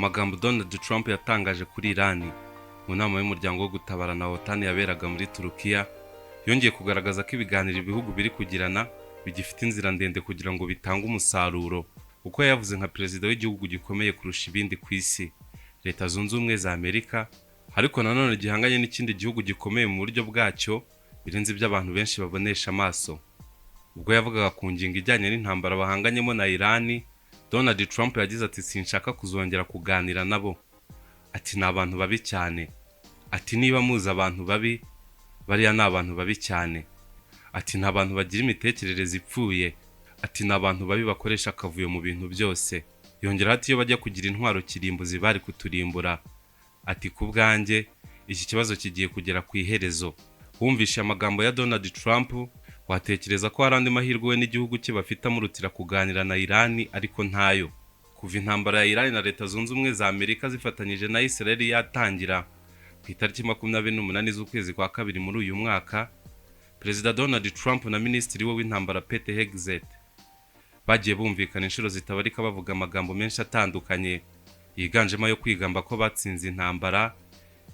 magambo Donald Trump yatangaje kuri Iran mu nama y'umuryango wo gutabarana na OTAN yaberaga muri Turukiya, yongeye kugaragaza ko ibiganiro ibihugu biri kugirana bigifite inzira ndende kugira ngo bitange umusaruro, uko yavuze nka perezida w'igihugu gikomeye kurusha ibindi ku isi, Leta Zunze Ubumwe za Amerika, ariko nanone gihanganye n'ikindi gihugu gikomeye mu buryo bwacyo birenze ibyo abantu benshi babonesha amaso. Ubwo yavugaga ku ngingo ijyanye n'intambara bahanganyemo na Iran, Donald Trump yagize ati sinshaka kuzongera kuganira nabo. Ati ni abantu babi cyane. Ati niba muzi abantu babi, bariya ni abantu babi cyane. Ati nta bantu bagira imitekerereze ipfuye. Ati ni abantu babi bakoresha akavuyo mu bintu byose. Yongera ati iyo bajya kugira intwaro kirimbuzi bari kuturimbura. Ati ku bwanjye iki kibazo kigiye kugera ku iherezo. Wumvishe amagambo ya Donald Trump, watekereza ko hari andi mahirwe we n'igihugu cye bafite amurutira kuganira na Iran, ariko ntayo. Kuva intambara ya Iran na Leta Zunze Ubumwe za Amerika zifatanyije na Israel yatangira ku itariki 28 z'ukwezi kwa kabiri muri uyu mwaka, Perezida Donald Trump na Minisitiri we w'intambara Pete Hegseth bagiye bumvikana inshuro zitabarika bavuga amagambo menshi atandukanye, yiganjemo ayo kwigamba ko batsinze intambara,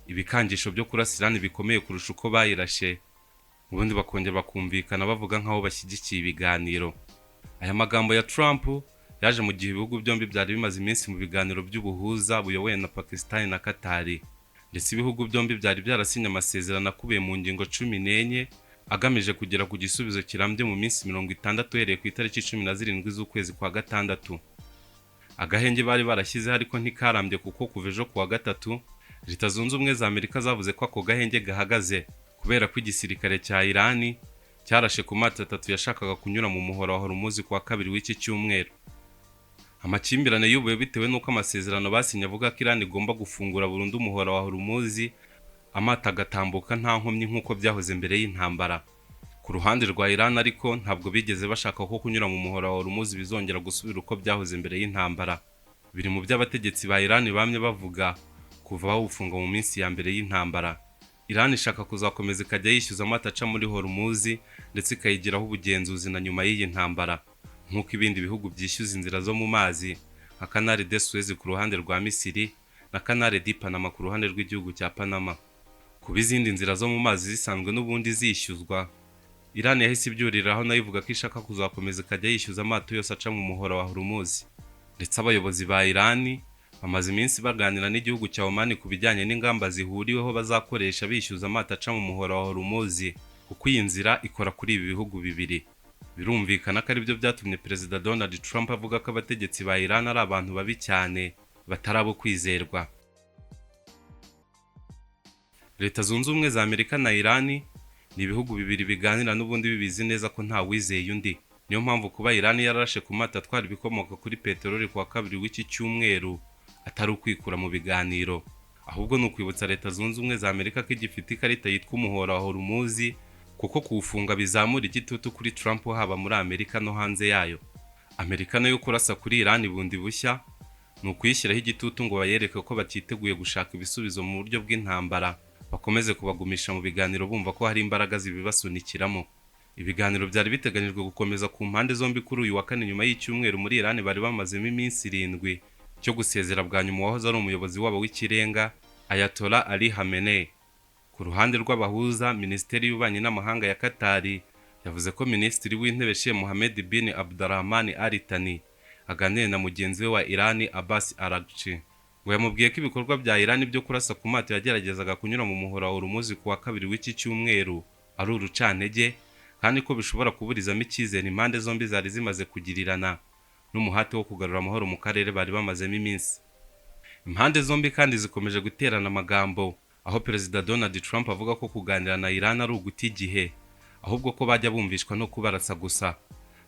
ibikangisho byo kurasa Iran bikomeye kurusha uko bayirashe, ubundi bakongera bakumvikana bavuga nkaho bashyigikiye ibiganiro. Aya magambo ya Trump yaje mu gihe ibihugu byombi byari bimaze iminsi mu biganiro by'ubuhuza buyobowe na Pakistan na Qatar, ndetse ibihugu byombi byari byarasinye amasezerano akubiye mu ngingo 14 agamije kugera ku gisubizo kirambye mu minsi 60 uhereye ku itariki 17 z'ukwezi kwa gatandatu. Agahenge bari barashyize ariko ntikarambye kuko kuva ejo kuwa gatatu Leta Zunze Ubumwe za Amerika zavuze ko ako gahenge gahagaze kubera ko igisirikare cya Iran cyarashe ku mato atatu yashakaga kunyura mu muhora wa Hormuz kuwa kabiri w'iki cyumweru. Amakimbirane y'ubuye bitewe n'uko amasezerano basinye avuga ko Iran igomba gufungura burundu umuhora wa Hormuz, amata agatambuka nta nkomyi nk'uko byahoze mbere y'intambara. Ku ruhande rwa Iran ariko ntabwo bigeze bashaka ko kunyura mu muhora wa Hormuz bizongera gusubira uko byahoze mbere y'intambara. Biri mu by'abategetsi ba Iran bamye bavuga kuva bawufunga mu minsi ya mbere y'intambara. Iran ishaka kuzakomeza ikajya yishyuza amata aca muri Hormuz ndetse ikayigiraho ubugenzuzi na nyuma y'iyi ntambara, nk'uko ibindi bihugu byishyuza inzira zo mu mazi nka Canal de Suez ku ruhande rwa Misiri na Canal de Panama ku ruhande rw'igihugu cya Panama. Kuba izindi nzira zo mu mazi zisanzwe n'ubundi zishyuzwa, Iran yahise ibyuriraho nayo ivuga ko ishaka kuzakomeza ikajya yishyuza amato yose aca mu muhora wa Hormuz. Ndetse abayobozi ba Iran bamaze iminsi baganira n'igihugu cya Oman ku bijyanye n'ingamba zihuriweho bazakoresha bishyuza amato aca mu muhora wa Hormuz, kuko iyi nzira ikora kuri ibi bihugu bibiri. Birumvikana ko aribyo byatumye Perezida Donald Trump avuga ko abategetsi ba Iran ari abantu babi cyane batarabo kwizerwa. Leta Zunze Ubumwe za Amerika na Iran ni ibihugu bibiri biganira n'ubundi bibizi neza ko nta wizeye undi. Niyo mpamvu kuba Iran yarashe ku mata atwara ibikomoka kuri peteroli kuwa kabiri w'iki cyumweru atari ukwikura mu biganiro, ahubwo ni ukwibutsa Leta Zunze Ubumwe za Amerika ko igifite ikarita yitwa umuhora wa Hormuz, kuko kuwufunga bizamura igitutu kuri Trump haba muri Amerika no hanze yayo. Amerika nayo kurasa kuri Iran bundi bushya ni ukuyishyiraho igitutu ngo bayereke ko batiteguye gushaka ibisubizo mu buryo bw'intambara, bakomeze kubagumisha mu biganiro bumva ko hari imbaraga zibibasunikiramo. Ibiganiro byari biteganyijwe gukomeza ku mpande zombi kuri uyu wa kane nyuma y'icyumweru muri Iran bari bamazemo iminsi 7 cyo gusezera bwa nyuma wahoze ari umuyobozi wabo w'ikirenga Ayatollah Ali Khamenei. Ku ruhande rw'abahuza, Minisiteri y'Ububanyi n'Amahanga ya Qatar yavuze ko Minisitiri w'Intebe Sheikh Mohammed bin Abdurrahman Al Thani aganiriye na mugenzi we wa Iran Abbas Araghchi, ngo yamubwiye ko ibikorwa bya Iran byo kurasa ku mato yageragezaga kunyura mu muhora wa Hormuz kuwa kabiri w'iki cyumweru ari urucantege, kandi ko bishobora kuburizamo icyizere impande zombi zari zimaze kugirirana n'umuhate wo kugarura amahoro mu karere bari bamazemo iminsi. Impande zombi kandi zikomeje guterana amagambo, aho Perezida Donald Trump avuga ko kuganira na Iran ari uguta igihe, ahubwo ko bajya bumvishwa no kubarasa gusa.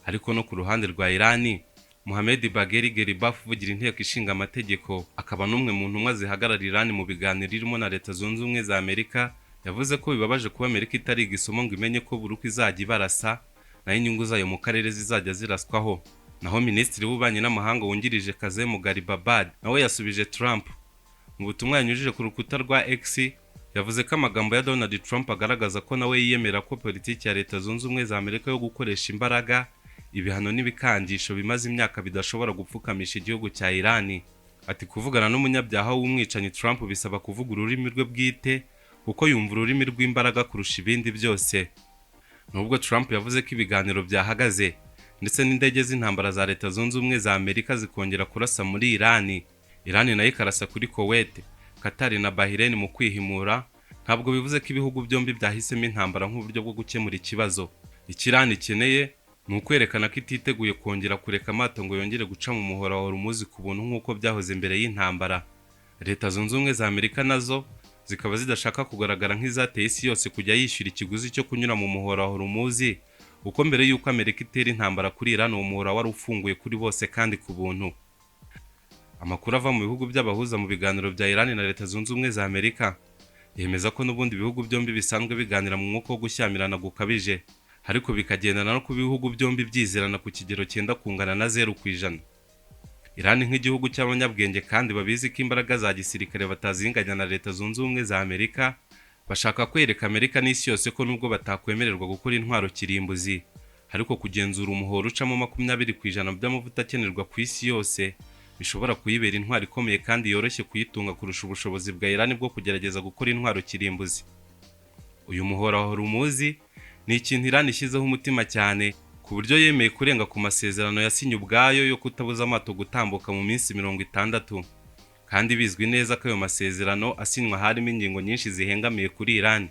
Ariko no ku ruhande rwa Iran, Mohamed Bagheri Gharibaf uvugira inteko ishinga amategeko akaba n'umwe mu ntumwa zihagararira Iran mu biganiro irimo na Leta Zunze Ubumwe za Amerika, yavuze ko bibabaje kuba Amerika itari igisomo ngo imenye ko buri uko izajya ibarasa nayo inyungu zayo mu karere zizajya ziraswaho. Naho Minisitiri w'Ububanyi n'Amahanga wungirije Kazem Gharibabad nawe yasubije Trump mu butumwa yanyujije ku rukuta rwa X, yavuze ko amagambo ya Donald Trump agaragaza ko nawe yiyemera ko politiki ya Leta Zunze Ubumwe za Amerika yo gukoresha imbaraga, ibihano n'ibikangisho bimaze imyaka bidashobora gupfukamisha igihugu cya Iran, Ati kuvugana n'umunyabyaha w'umwicanyi Trump bisaba kuvuga ururimi rwe bwite kuko yumva ururimi rw'imbaraga kurusha ibindi byose. Nubwo Trump yavuze ko ibiganiro byahagaze ndetse n'indege z'intambara za Leta Zunze Ubumwe za Amerika zikongera kurasa muri Iran nayo ikarasa kuri Kuwait, Qatar na Bahrain mu kwihimura, ntabwo bivuze ko ibihugu byombi byahisemo intambara nk'uburyo bwo gukemura ikibazo. Icyo Iran ikeneye ni ukwerekana ko ititeguye kongera kureka amato ngo yongere guca mu muhora wa Hormuz ku buntu nk'uko byahoze mbere y'intambara. Leta Zunze Ubumwe za Amerika nazo zikaba zidashaka kugaragara nk'izateye isi yose kujya yishyura ikiguzi cyo kunyura mu muhora wa Hormuz, uko mbere y'uko Amerika itera intambara kuri Iran uwo muhora wari ufunguye kuri bose kandi ku buntu. Amakuru ava mu bihugu by'abahuza mu biganiro bya Iran na Leta Zunze Ubumwe za Amerika yemeza ko n'ubundi ibihugu byombi bisanzwe biganira mu mwuka wo gushyamirana gukabije, ariko bikagendana no ku bihugu byombi byizerana ku kigero cyenda kungana na 0%. Iran nk'igihugu cy'abanyabwenge kandi babizi ko imbaraga za gisirikare batazinganya na Leta Zunze Ubumwe za Amerika, bashaka kwereka Amerika n'isi yose ko nubwo batakwemererwa gukora intwaro kirimbuzi, ariko kugenzura umuhoro ucamo 20% by'amavuta akenerwa ku isi yose bishobora kuyibera intwaro ikomeye kandi yoroshye kuyitunga kurusha ubushobozi bwa Iran bwo kugerageza gukora intwaro kirimbuzi. Uyu muhora wa Hormuz ni ikintu Iran ishyizeho umutima cyane ku buryo yemeye kurenga ku masezerano yasinye ubwayo yo kutabuza amato gutambuka mu minsi 60, kandi bizwi neza ko ayo masezerano asinywa harimo ingingo nyinshi zihengamiye kuri Iran.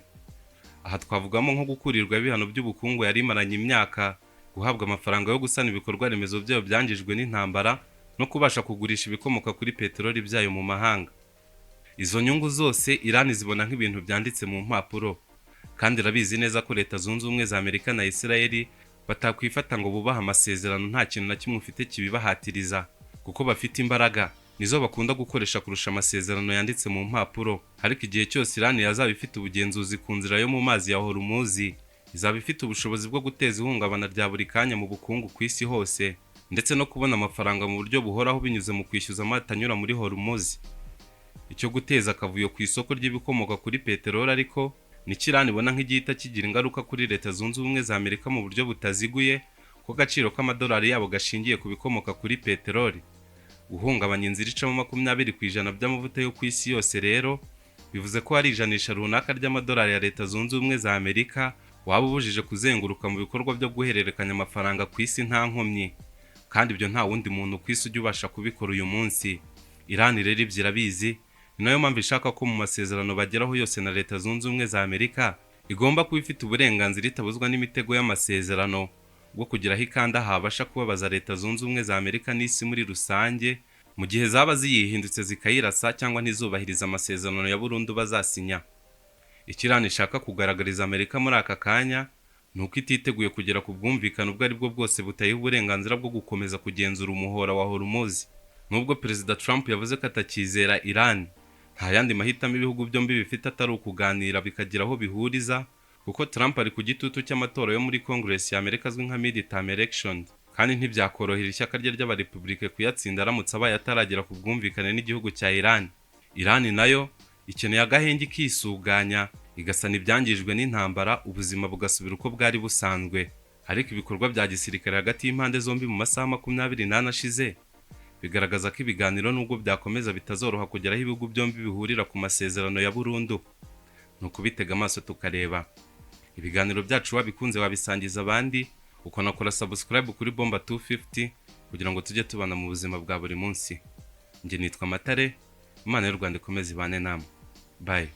Aha twavugamo nko gukurirwa ibihano by'ubukungu yari imaranye imyaka, guhabwa amafaranga yo gusana ibikorwa remezo byayo byangijwe n'intambara, no kubasha kugurisha ibikomoka kuri peteroli byayo mu mahanga. Izo nyungu zose Iran zibona nk'ibintu byanditse mu mpapuro, kandi irabizi neza ko Leta Zunze Ubumwe za Amerika na Israel batakwifata ngo bubaha amasezerano nta kintu na kimwe ufite kibibahatiriza, kuko bafite imbaraga nizo bakunda gukoresha kurusha amasezerano yanditse mu mpapuro. Ariko igihe cyose Iran yazaba ifite ubugenzuzi ku nzira yo mu mazi ya Hormuz, izaba ifite ubushobozi bwo guteza ihungabana rya buri kanya mu bukungu ku isi hose, ndetse no kubona amafaranga mu buryo buhoraho binyuze mu kwishyuza amata anyura muri Hormuz. Icyo guteza akavuyo ku isoko ry'ibikomoka kuri peteroli ariko ni Iran ibona nk'igihita kigira ingaruka kuri Leta Zunze Ubumwe za Amerika mu buryo butaziguye, ko agaciro k'amadolari yabo gashingiye ku bikomoka kuri peteroli. Guhungabanya inzira icamo 20% by'amavuta yo ku isi yose rero bivuze ko hari ijanisha runaka ry'amadolari ya Leta Zunze Ubumwe za Amerika waba ubujije kuzenguruka mu bikorwa byo guhererekanya amafaranga ku isi nta nkomyi, kandi ibyo nta wundi muntu ku isi ujya ubasha kubikora uyu munsi. Iran rero ibyo irabizi, ni nayo mpamvu ishaka ko mu masezerano bageraho yose na Leta Zunze Ubumwe za Amerika igomba kuba ifite uburenganzira itabuzwa n'imitego y'amasezerano bwo kugira aho ikanda habasha kubabaza Leta Zunze Ubumwe za Amerika n'isi muri rusange mu gihe zaba ziyihindutse zikayirasa cyangwa ntizubahiriza amasezerano ya burundu bazasinya. Icyo Iran ishaka kugaragariza Amerika muri aka kanya ni uko ititeguye kugera ku bwumvikane ubwo ari bwo bwose butayiha uburenganzira bwo gukomeza kugenzura umuhora wa Hormuz. Nubwo Perezida Trump yavuze ko atakizera Iran, nta yandi mahitamo ibihugu byombi bifite atari ukuganira bikagira aho bihuriza, kuko Trump ari ku gitutu cy'amatora yo muri Congress ya Amerika azwi nka midterm election, kandi ntibyakorohera ishyaka rye ry'abarepublike kuyatsinda aramutse abaye ataragera ku bwumvikane n'igihugu cya Iran. Iran nayo ikeneye agahenge ikisuganya, igasana ibyangijwe n'intambara, ubuzima bugasubira uko bwari busanzwe. Ariko ibikorwa bya gisirikare hagati y'impande zombi mu masaha 28 ashize bigaragaza ko ibiganiro nubwo byakomeza bitazoroha kugeraho ibihugu byombi bihurira ku masezerano ya burundu. Ni ukubitega amaso tukareba. Ibiganiro byacu wabikunze wabisangiza abandi, ukanakora subscribe kuri Bomba 250 kugira ngo tujye tubana mu buzima bwa buri munsi. Nge nitwa Matare, Imana y'u Rwanda ikomeze ibane namwe. Bye.